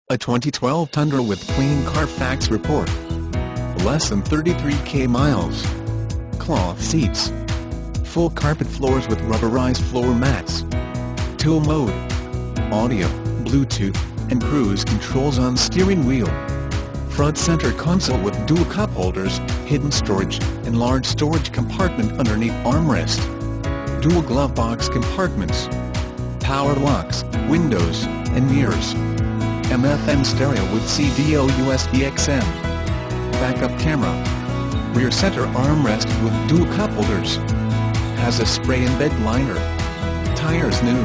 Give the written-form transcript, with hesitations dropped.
A 2012 Tundra with Clean Carfax Report. Less than 33k miles. Cloth seats. Full carpet floors with rubberized floor mats. Tool mode. Audio, Bluetooth, and cruise controls on steering wheel. Front center console with dual cup holders, hidden storage, and large storage compartment underneath armrest. Dual glove box compartments. Power locks, windows, and mirrors. AM/FM stereo with CD/O USB-XM. Backup camera. Rear center armrest with dual cup holders. Has a spray and bed liner. Tires new.